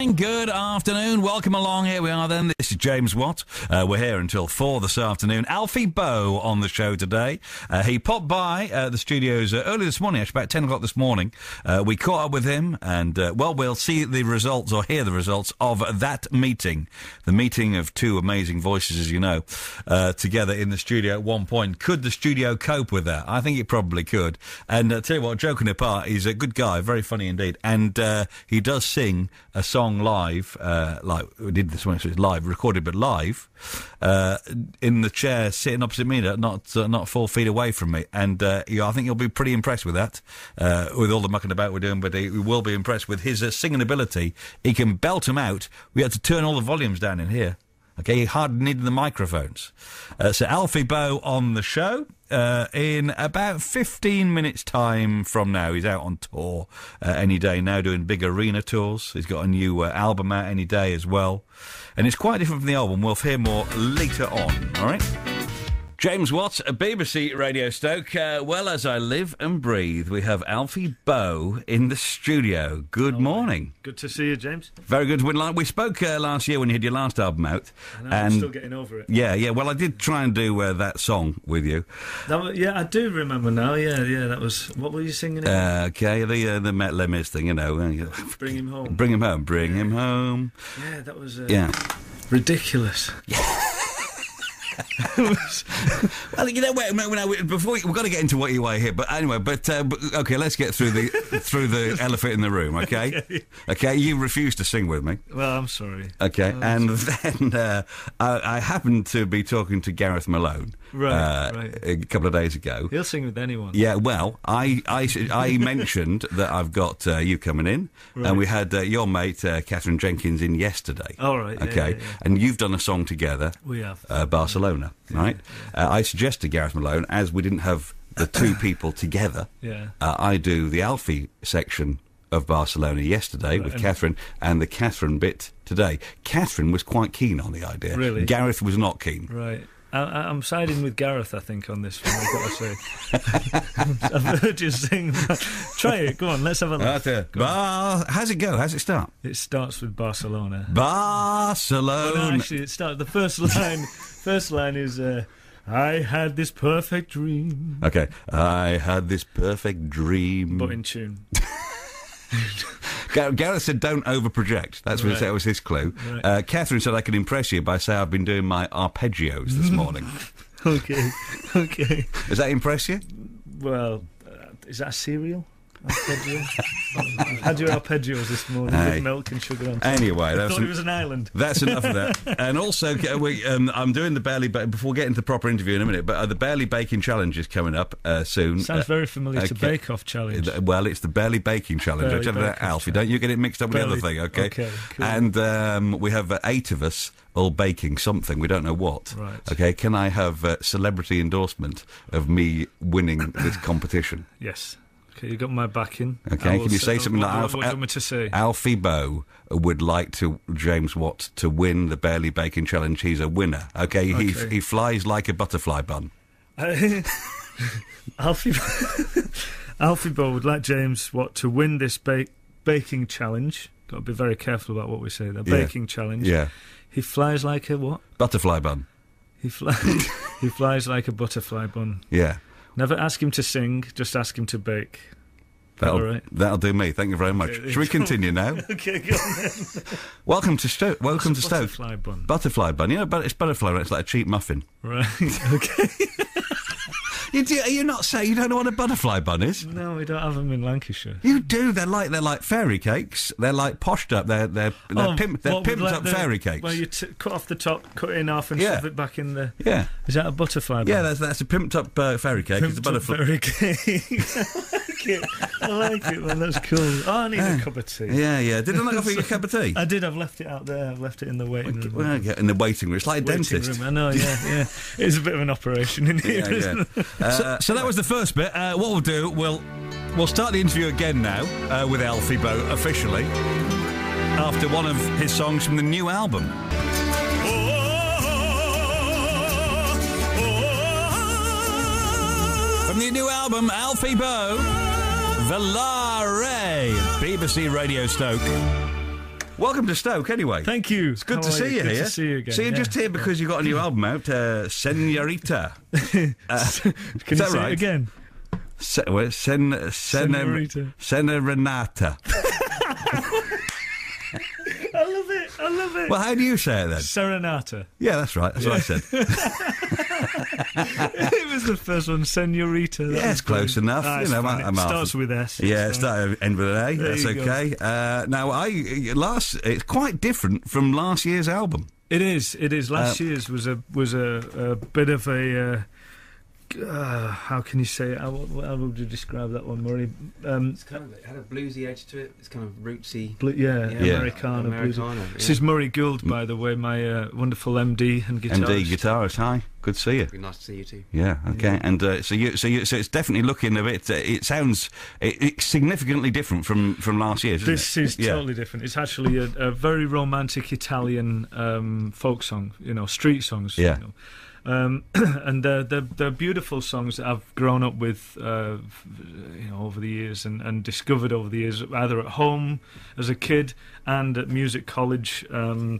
Good afternoon. Welcome along. Here we are then. This is James Watt. We're here until 4 this afternoon. Alfie Boe on the show today. He popped by the studios early this morning, actually about 10 o'clock this morning. We caught up with him and, we'll see the results or hear the results of that meeting. The meeting of two amazing voices, as you know, together in the studio at one point. Could the studio cope with that? I think it probably could. And tell you what, joking apart, he's a good guy, very funny indeed. And he does sing a song live, like we did this one, so it's live, recorded but live, in the chair sitting opposite me, not 4 feet away from me, and I think you'll be pretty impressed with that, with all the mucking about we're doing, but he will be impressed with his singing ability. He can belt them out. We had to turn all the volumes down in here. Okay, he hardly needed the microphones. So Alfie Boe on the show. In about 15 minutes' time from now. He's out on tour any day now, doing big arena tours. He's got a new album out any day as well. And it's quite different from the album. We'll hear more later on, all right? James Watt, BBC Radio Stoke. Well, as I live and breathe, we have Alfie Boe in the studio. Good morning. Good to see you, James. Very good. We spoke last year when you had your last album out. And I'm still getting over it. Yeah. Well, I did try and do that song with you. I do remember now. Yeah. That was... What were you singing? Okay, the Met Les Mis thing, you know. Bring him home. Bring him home. Bring him home. Yeah, that was... ridiculous. Well, you know, before we've got to get into what you weigh here, but anyway, okay, let's get through the elephant in the room, okay? Okay, you refuse to sing with me. Well, I'm sorry. Okay, and then I happened to be talking to Gareth Malone, right, a couple of days ago. He'll sing with anyone. Yeah, well, I mentioned that I've got you coming in, right. And we had your mate Catherine Jenkins in yesterday. All right. Okay, yeah. And you've done a song together. We have. Barcelona, right? I suggested Gareth Malone, as we didn't have the two people together. Yeah. I do the Alfie section of Barcelona yesterday with Catherine, and the Catherine bit today. Catherine was quite keen on the idea. Really? Gareth was not keen. Right. I'm siding with Gareth, I think, on this one, I've got to say. I've heard you sing. Try it, go on, let's have a look. How's it go? How's it start? It starts with Barcelona. Barcelona. Well, no, actually, it starts... The first line is... I had this perfect dream. Okay. I had this perfect dream. But in tune. Gareth said don't overproject. That's what that was his clue. Right. Catherine said I can impress you by saying I've been doing my arpeggios this morning. Okay. Does that impress you? Well, is that a cereal? Arpeggio? I had your arpeggios this morning with milk and sugar on top. Anyway, I thought it was an island. That's enough of that. And also, I'm doing the barley before we get into the proper interview in a minute. But the barley baking challenge is coming up soon. Sounds very familiar to Bake Off challenge. Well, it's the barley baking challenge. I'll tell you that, Alfie. Don't you get it mixed up with the other thing, okay? Okay, cool. And we have 8 of us all baking something. We don't know what. Right. Okay. Can I have celebrity endorsement of me winning this competition? Yes. Okay, you got my backing. Okay, can you say something like what do you want me to say? Alfie Boe would like James Watt to win the Barely Baking Challenge. He's a winner. Okay, he flies like a butterfly bun. Alfie Boe would like James Watt to win this baking challenge. Got to be very careful about what we say there. Baking challenge. Yeah. He flies like a what? Butterfly bun. He flies like a butterfly bun. Yeah. Never ask him to sing, just ask him to bake. That'll do me. Thank you very much. Should we continue now? Okay, go on then. Welcome to Stoke. Butterfly bun. Butterfly bun. You know, but it's butterfly bun. It's like a cheap muffin. Right. Okay. Are you not saying you don't know what a butterfly bun is? No, we don't have them in Lancashire. You do. They're like fairy cakes. They're like poshed up. They're pimped up fairy cakes. Well, you cut off the top, cut it in half, and shove it back in the. Yeah. Is that a butterfly bun? Yeah, that's a pimped up fairy cake. It's a butterfly fairy cake. I like it, man. That's cool. Oh, I need a cup of tea. Yeah. Did I not offer you a cup of tea? I did. I've left it out there. I've left it in the waiting room. Well, in the waiting room. It's like a dentist. Room. I know. Yeah. It's a bit of an operation in here, isn't it? So that was the first bit. What we'll do, we'll start the interview again now with Alfie Boe officially after one of his songs from the new album. From the new album, Alfie Boe, Volare, BBC Radio Stoke. Welcome to Stoke, anyway. Thank you. It's good to see you here. Good to see you again. So you're just here because you got a new album out, Senorita. Can you say it again? Senorita. Serenata. I love it. Well, how do you say it then? Serenata. Yeah, that's right. That's what I said. It was the first one, Senorita. Yeah, it's close enough. Ah, you know, it starts with S. Yeah, it starts end with an A. That's okay. Now, it's quite different from last year's album. It is. Last year's was a bit of a. How can you say it? How would you describe that one, Murray? It's kind of, it had a bluesy edge to it. It's kind of rootsy. Americana. Yeah. This is Murray Gould, by the way, my wonderful MD and guitarist. MD guitarist. Hi, good to see you. It'd be nice to see you too. Yeah. Okay. Yeah. And so it's definitely looking a bit. It sounds it's significantly different from last year's. This is totally different. It's actually a very romantic Italian folk song. Street songs. Yeah. And they're beautiful songs that I've grown up with, over the years and discovered over the years, either at home as a kid and at music college in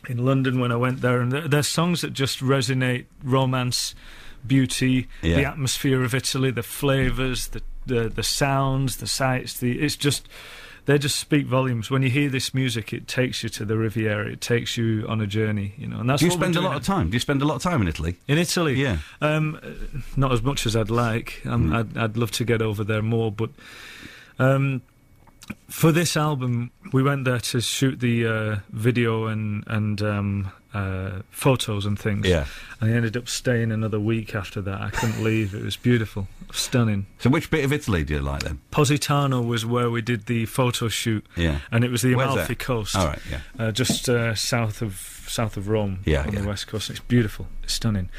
London when I went there. And they're songs that just resonate: romance, beauty, the atmosphere of Italy, the flavours, the sounds, the sights. They just speak volumes. When you hear this music, it takes you to the Riviera. It takes you on a journey, and that's. Do you spend a lot of time? Do you spend a lot of time in Italy? In Italy, yeah. Not as much as I'd like. I'd love to get over there more, but for this album, we went there to shoot the video and photos and things. Yeah. And I ended up staying another week after that. I couldn't leave. It was beautiful, stunning. So which bit of Italy do you like then? Positano was where we did the photo shoot. Yeah. And it was the Where's Amalfi that? Coast. All right, yeah. Just south of Rome. Yeah, on the west coast. It's beautiful. It's stunning.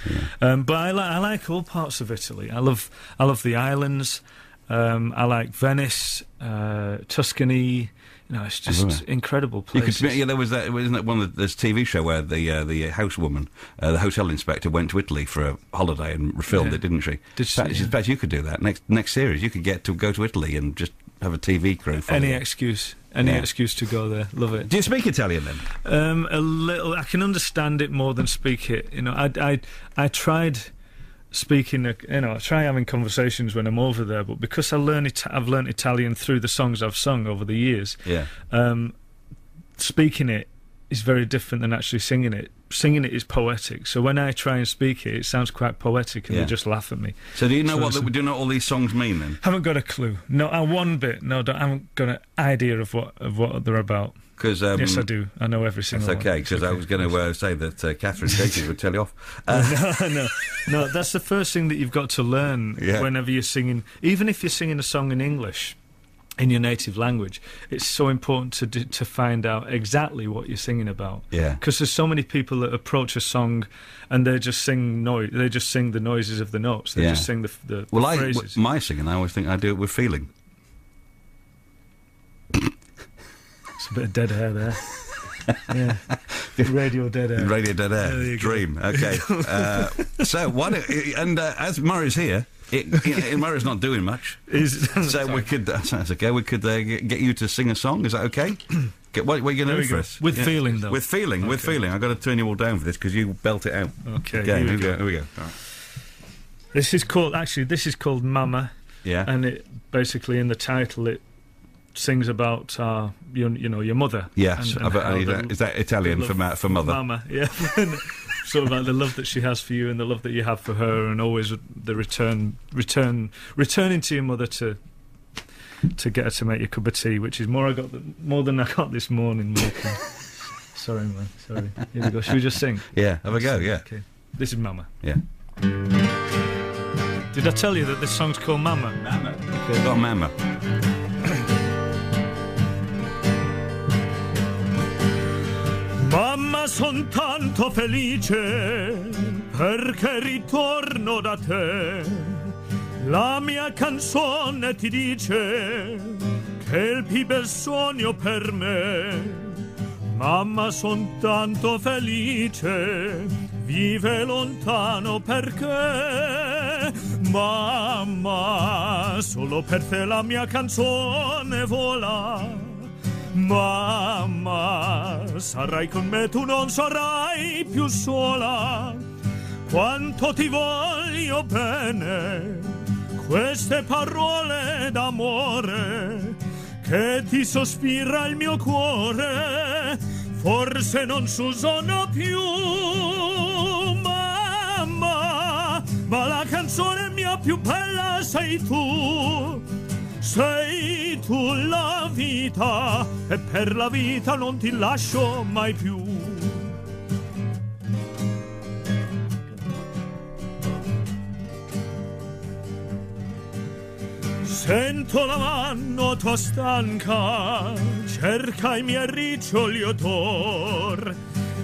Yeah. But I like all parts of Italy. I love the islands. I like Venice, Tuscany. It's just incredible places. There was that. Wasn't it one of this TV show where the housewoman, the hotel inspector, went to Italy for a holiday and filmed it, didn't she? In fact, you could do that next series. You could go to Italy and just have a TV crew. Any excuse to go there. Love it. Do you speak Italian then? A little. I can understand it more than speak it. I tried speaking. I try having conversations when I'm over there, but because I've learned Italian through the songs I've sung over the years. Yeah. Speaking it is very different than actually singing it. Singing it is poetic, so when I try and speak it, it sounds quite poetic, and they just laugh at me. So do you know do you know what all these songs mean then? Haven't got a clue. No, one bit. No, I haven't got an idea of what they're about. Yes, I do. I know every single one. That's okay, because I was going to say that Catherine Gates would tell you off. No, that's the first thing that you've got to learn whenever you're singing. Even if you're singing a song in English, in your native language, it's so important to find out exactly what you're singing about. Yeah. Because there's so many people that approach a song and they just sing They just sing the noises of the notes. They just sing the phrases. My singing, I always think I do it with feeling. A bit of dead air there. Yeah. Radio dead air. Radio dead air. Dream. Okay. So as Murray's here, Murray's not doing much. So we could. That's okay. We could get you to sing a song. Is that okay? What are you going to do for us? With feeling, though. With feeling. I've got to turn you all down for this because you belt it out. Okay. Here we go. All right. This is called Mama. Yeah. And it basically in the title it sings about your mother. Yeah, is that Italian for mother? Mama, yeah. Sort of like the love that she has for you and the love that you have for her, and always the returning to your mother to get her to make you a cup of tea, which is more than I got this morning. Sorry, man. Sorry. Here we go. Should we just sing? Yeah, have a go. Yeah. Okay. This is Mama. Yeah. Did I tell you that this song's called Mama? Mama. Okay. Got Mama. Mamma, son tanto felice perché ritorno da te. La mia canzone ti dice che è il più bel sogno per me. Mamma, son tanto felice, vive lontano perché. Mamma, solo per te la mia canzone vola. Mamma, sarai con me, tu non sarai più sola. Quanto ti voglio bene, queste parole d'amore che ti sospira il mio cuore, forse non s'usano più, mamma, ma la canzone mia più bella sei tu la vita, e per la vita non ti lascio mai più. Sento la mano tua stanca, cerca i miei riccioli odor.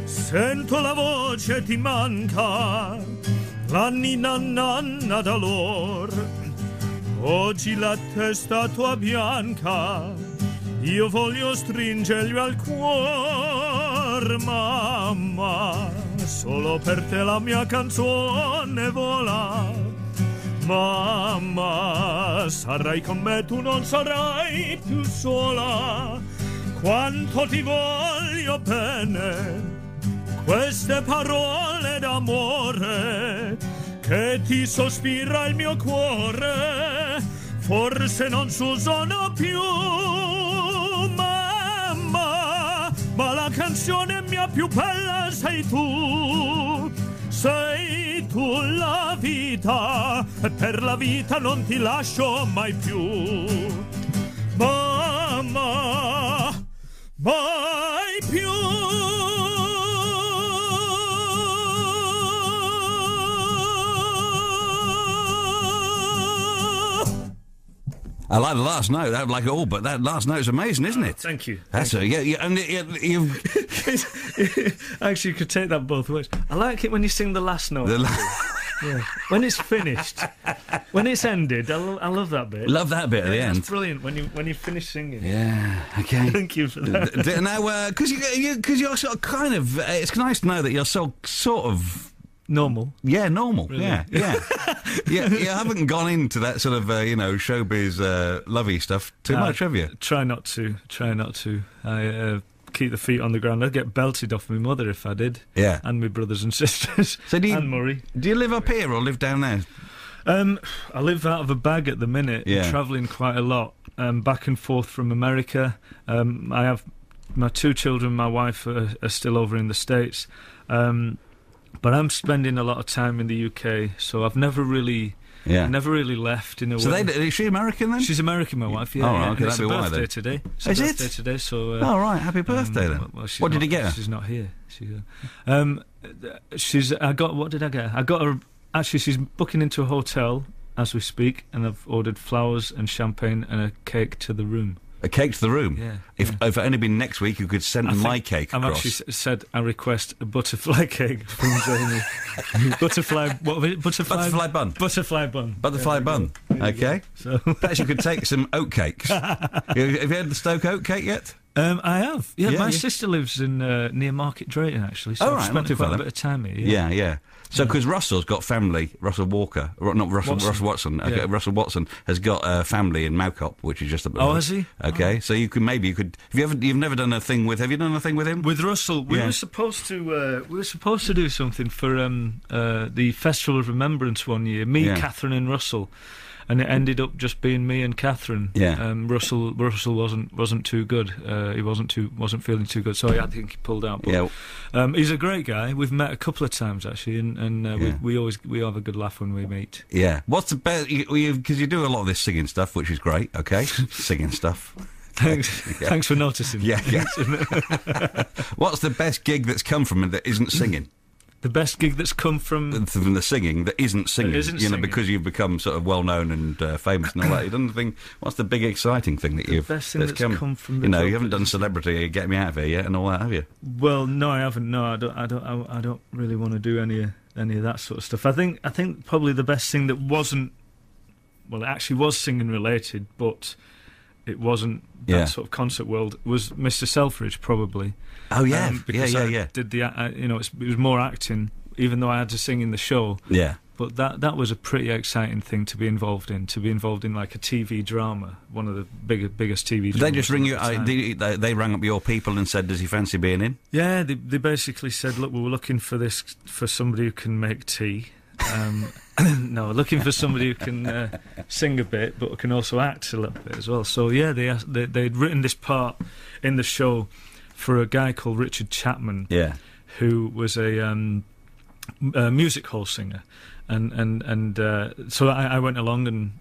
Sento la voce ti manca, la ninna nanna d'allor. Oggi la testa tua bianca, io voglio stringergli al cuore, mamma. Solo per te la mia canzone vola. Mamma, sarai con me, tu non sarai più sola. Quanto ti voglio bene, queste parole d'amore che ti sospira il mio cuore, forse non s'usano più, mamma, ma la canzone mia più bella sei tu la vita, e per la vita non ti lascio mai più, mamma, mai più. I like the last note. I don't like it all, but that last note is amazing, isn't it? Thank you. That's it. Yeah, and you. Actually, you could take that both ways. I like it when you sing the last note. Yeah. When it's finished, when it's ended, I love that bit. Love that bit at the end. It's brilliant when you finish singing. Yeah. Okay. Thank you for that. Now, because you're sort of kind of. It's nice to know that you're so sort of. Normal. Yeah, normal. Really? Yeah. Yeah, you haven't gone into that sort of, showbiz lovey stuff too much, have you? Try not to. I keep the feet on the ground. I'd get belted off my mother if I did. Yeah. And my brothers and sisters. So and Murray. Do you live up here or live down there? I live out of a bag at the minute. Yeah. Travelling quite a lot. Back and forth from America. I have my 2 children, my wife are still over in the States. But I'm spending a lot of time in the UK, so I've never really left in a way. So is she American then? She's American, my wife. Yeah. Oh, right, okay, it's that'd her be why birthday then. today. It's Is her it? birthday today? So. Oh right, happy birthday then. Well, what did you get her? She's not here. What did I get her? I got her. Actually, she's booking into a hotel as we speak, and I've ordered flowers and champagne and a cake to the room. A cake to the room? Yeah. If it only been next week, you could send my cake across. I've actually said I request a butterfly cake from Jamie. Butterfly bun. Butterfly bun. Butterfly bun. Okay. So perhaps you could take some oat cakes. Have you had the Stoke oat cake yet? I have. Yeah, my sister lives in near Market Drayton, actually. So I've spent quite a bit of time here. Yeah. So, because Russell's got family, Russell Walker, not Russell Watson. Yeah. Russell Watson has got family in Mowcop, which is just up the road. Oh, has he? Okay, so you could. You've never done a thing with? Have you done a thing with him? With Russell, we were supposed to do something for the Festival of Remembrance one year. Me, Catherine, and Russell. And it ended up just being me and Catherine. Yeah. Russell wasn't too good. He wasn't feeling too good, so I think he pulled out. But, he's a great guy. We've met a couple of times actually, and we have a good laugh when we meet. Yeah. What's the best? Because you do a lot of this singing stuff, which is great. Okay, singing stuff. Thanks. Thanks for noticing. Yeah. What's the best gig that's come from it that isn't singing? The best gig that's come from the singing that isn't singing, singing. Because you've become sort of well known and famous and all that. You don't think what's the big exciting thing that you've best thing that's come from? You haven't done Celebrity, Get Me Out of Here yet, and all that, have you? Well, no, I haven't. No, I don't really want to do any of that sort of stuff. I think probably the best thing that wasn't, well, it actually was singing related, but it wasn't that sort of concert world, was Mr. Selfridge, probably. Oh yeah, because I did it was more acting, even though I had to sing in the show. Yeah. But that was a pretty exciting thing to be involved in. To be involved in like a TV drama, one of the biggest TV dramas. They just ring you. They rang up your people and said, "Does he fancy being in?" Yeah, they basically said, "Look, we were looking for somebody who can make tea." No, looking for somebody who can sing a bit, but can also act a little bit as well. So yeah, they'd written this part in the show for a guy called Richard Chapman, who was a music hall singer, and so I went along and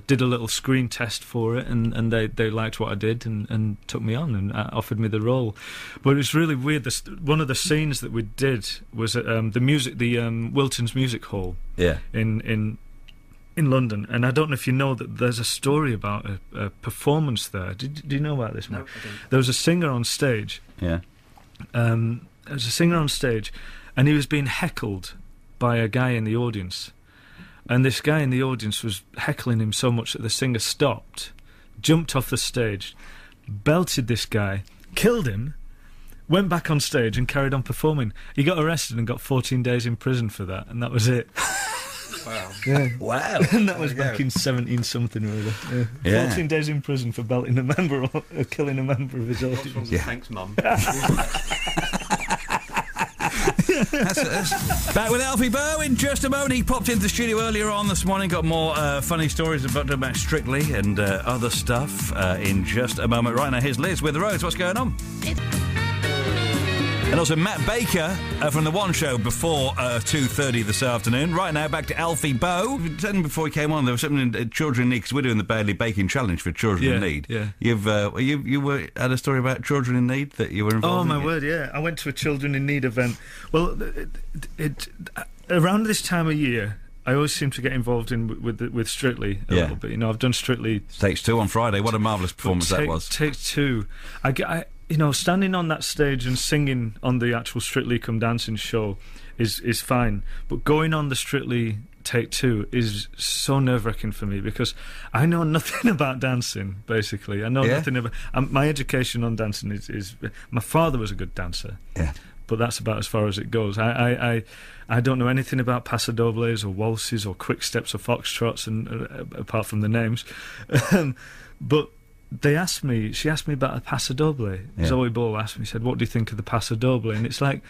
did a little screen test for it, and they liked what I did and took me on and offered me the role. But it was really weird. One of the scenes that we did was at the Wilton's Music Hall in London, and I don't know if you know that there's a story about a performance there. Do you know about this? No, I don't. There was a singer on stage. Yeah. There was a singer on stage, and he was being heckled by a guy in the audience. And this guy in the audience was heckling him so much that the singer stopped, jumped off the stage, belted this guy, killed him, went back on stage and carried on performing. He got arrested and got 14 days in prison for that, and that was it. Wow. Yeah. Wow. And that was back in 17-something, really. Yeah. 14 days in prison for belting a member or killing a member of his audience. Thanks, Mum. That's back with Alfie Boe in just a moment. He popped into the studio earlier on this morning. Got more funny stories about Strictly and other stuff in just a moment. Right now, here's Liz with the roads. What's going on? And also Matt Baker from The One Show before 2:30 this afternoon. Right now, back to Alfie Boe. Before he came on, there was something in Children in Need, because we're doing the Barely Baking Challenge for Children in Need. Yeah. You had a story about Children in Need that you were involved in? Oh, my word, yeah. I went to a Children in Need event. Well, around this time of year, I always seem to get involved with Strictly a little bit. You know, I've done Strictly... Takes Two on Friday. What a marvellous performance that was. Takes Two. You know, standing on that stage and singing on the actual Strictly Come Dancing show is fine, but going on the Strictly Take Two is so nerve-wracking for me, because I know nothing about dancing, basically. I know nothing about... my education on dancing is... My father was a good dancer, but that's about as far as it goes. I don't know anything about pasodobles or waltzes or quick steps or foxtrots, and apart from the names. But... she asked me about a paso doble. Zoe Ball asked me, said, "What do you think of the paso doble?" And it's like,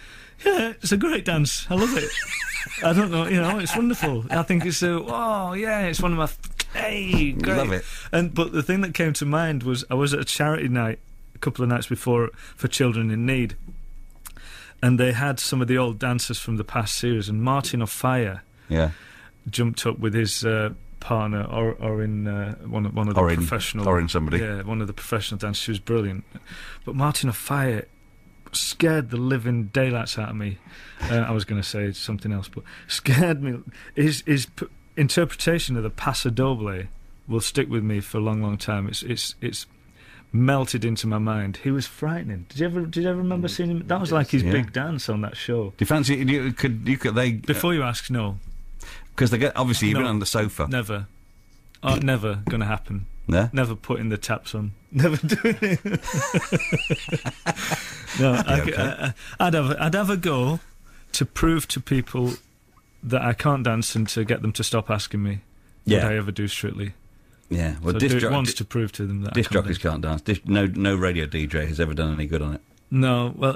yeah, it's a great dance. I love it. I don't know, you know, it's wonderful. I think it's it's one of my, great. Love it. But the thing that came to mind was I was at a charity night a couple of nights before for Children in Need, and they had some of the old dancers from the past series, and Martin O'Fire jumped up with his partner or in one of the professional, or in somebody, one of the professional dancers. She was brilliant, but Martin O'Fire scared the living daylights out of me. I was going to say something else, but scared me. His interpretation of the paso doble will stick with me for a long time. It's melted into my mind. He was frightening. Did you ever remember seeing him? That was like his big dance on that show. Do you fancy? Could they? Before you ask, no. Because obviously you've been on the sofa. Never. Oh, never going to happen. No? Never putting the taps on. Never doing it. No, I'd have a go to prove to people that I can't dance and to get them to stop asking me would I ever do Strictly. Yeah, well, so do it once to prove to them that disc jockeys can't dance. No radio DJ has ever done any good on it. No, well,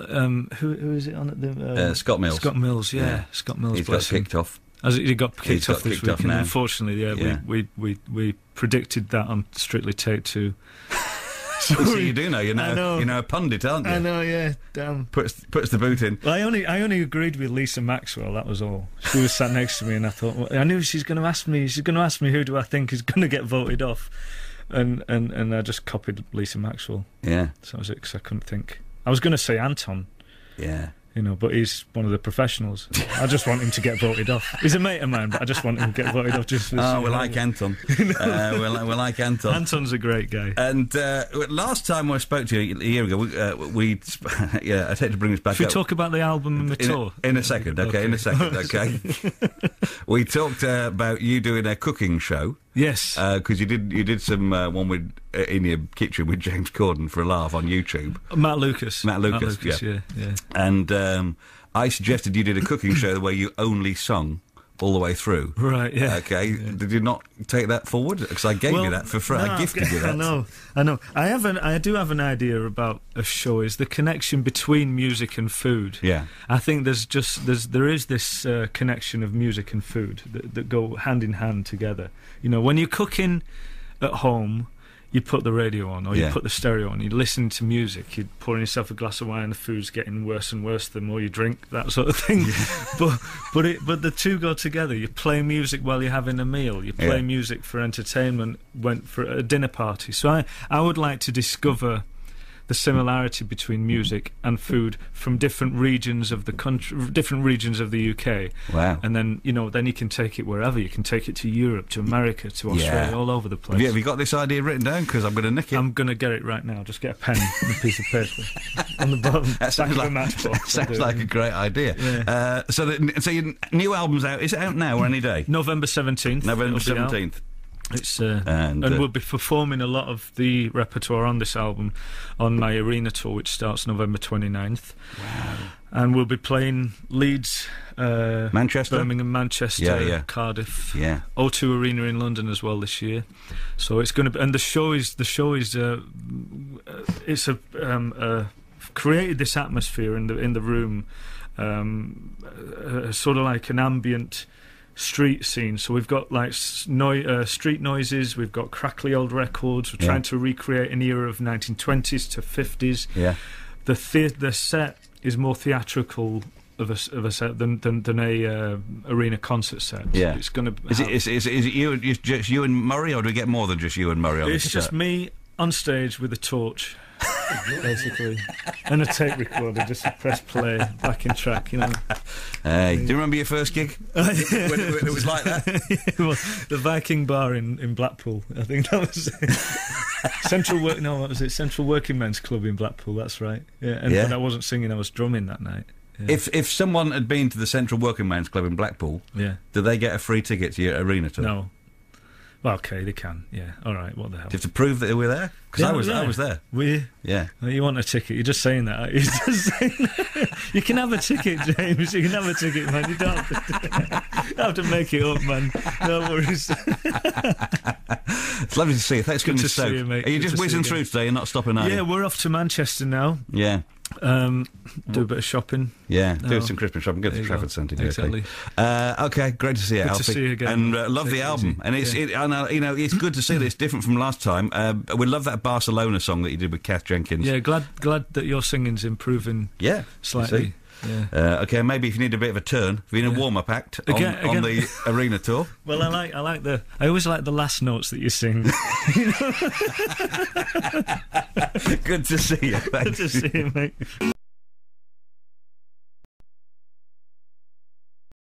who is it on at the... Scott Mills. Scott Mills, Scott Mills. He's got kicked off. He got kicked off this week, and now. Unfortunately, we predicted that on Strictly Take Two. So you do know, you're now a pundit, aren't you? I know, yeah. Damn. Puts the boot in. Well, I only agreed with Lisa Maxwell. That was all. She was sat next to me, and I thought, well, I knew she's going to ask me. She's going to ask me who do I think is going to get voted off, and I just copied Lisa Maxwell. Yeah. So that was it, because I couldn't think. I was going to say Anton. Yeah. You know, but he's one of the professionals. I just want him to get voted off. He's a mate of mine, but I just want him to get voted off. Just for we like Anton. We like Anton. Anton's a great guy. And last time I spoke to you a year ago, I had to bring this back up. Should we talk about the album and the tour? In a second, okay. In a second, okay. We talked about you doing a cooking show. Yes. Because you did some one with in your kitchen with James Corden for a laugh on YouTube. Matt Lucas, yeah. And I suggested you did a cooking show where you only sung all the way through. Right, yeah. Okay, Yeah. did you not take that forward? Because I gave you that for free. No, I gifted you that. I know. I do have an idea about a show, is the connection between music and food. Yeah. I think there is this connection of music and food that go hand in hand together. You know, when you're cooking at home, you put the radio on, or you put the stereo on, you listen to music, you're pouring yourself a glass of wine, the food's getting worse and worse the more you drink, that sort of thing. But the two go together. You play music while you're having a meal, you play music for entertainment, went for a dinner party. So I would like to discover the similarity between music and food from different regions of the country, different regions of the UK. Wow. And then, you know, then you can take it wherever. You can take it to Europe, to America, to Australia, all over the place. Have you got this idea written down? Because I'm going to nick it. I'm going to get it right now. Just get a pen and a piece of paper on the bottom. That sounds like, a matchbox. sounds like a great idea. Yeah. So your new album's out. Is it out now or any day? November 17th. November 17th. It's and we'll be performing a lot of the repertoire on this album on my arena tour, which starts November 29th. Wow. And we'll be playing Leeds, Manchester, Birmingham, Manchester, Cardiff, O2 Arena in London as well this year. So it's going to be, and the show is created this atmosphere in the room, sort of like an ambient street scene. So we've got like street noises, we've got crackly old records, we're trying to recreate an era of 1920s to 50s. The set is more theatrical of a set than a arena concert set. It's going to is it just you and Murray, or do we get more than just you and Murray on it's just set? Me on stage with a torch basically, and a tape recorder, just to press play, backing track, you know. Hey, do you remember your first gig? when it was like that? Well, the Viking Bar in Blackpool, I think that was what was it? Central Working Men's Club in Blackpool, that's right. But I wasn't singing, I was drumming that night. If someone had been to the Central Working Men's Club in Blackpool, do they get a free ticket to your arena tour? No. Well, okay, they can. Yeah, all right. What the hell? Do you have to prove that they were there? Because I was there. Were you? Yeah. Well, you want a ticket? You're just saying that. You're just saying that. You can have a ticket, James. You can have a ticket, man. You don't have to make it up, man. No worries. It's lovely to see you. Thanks for coming to Stoke. See you, mate. Are you just whizzing through today and not stopping, are you? Yeah, we're off to Manchester now. Yeah. Do a bit of shopping. Yeah, do some Christmas shopping. Go to Trafford Centre. Exactly. Okay, great to see you, Good Alfie. to see you again. And love the album. And it's good to see that it's different from last time. We love that Barcelona song that you did with Kath Jenkins. Yeah, glad that your singing's improving. Yeah, slightly. Yeah. Okay, maybe if you need a bit of a turn, if you're in a warm-up act on the arena tour. Well, I always like the last notes that you sing. Good to see you. Thanks. Good to see you, mate.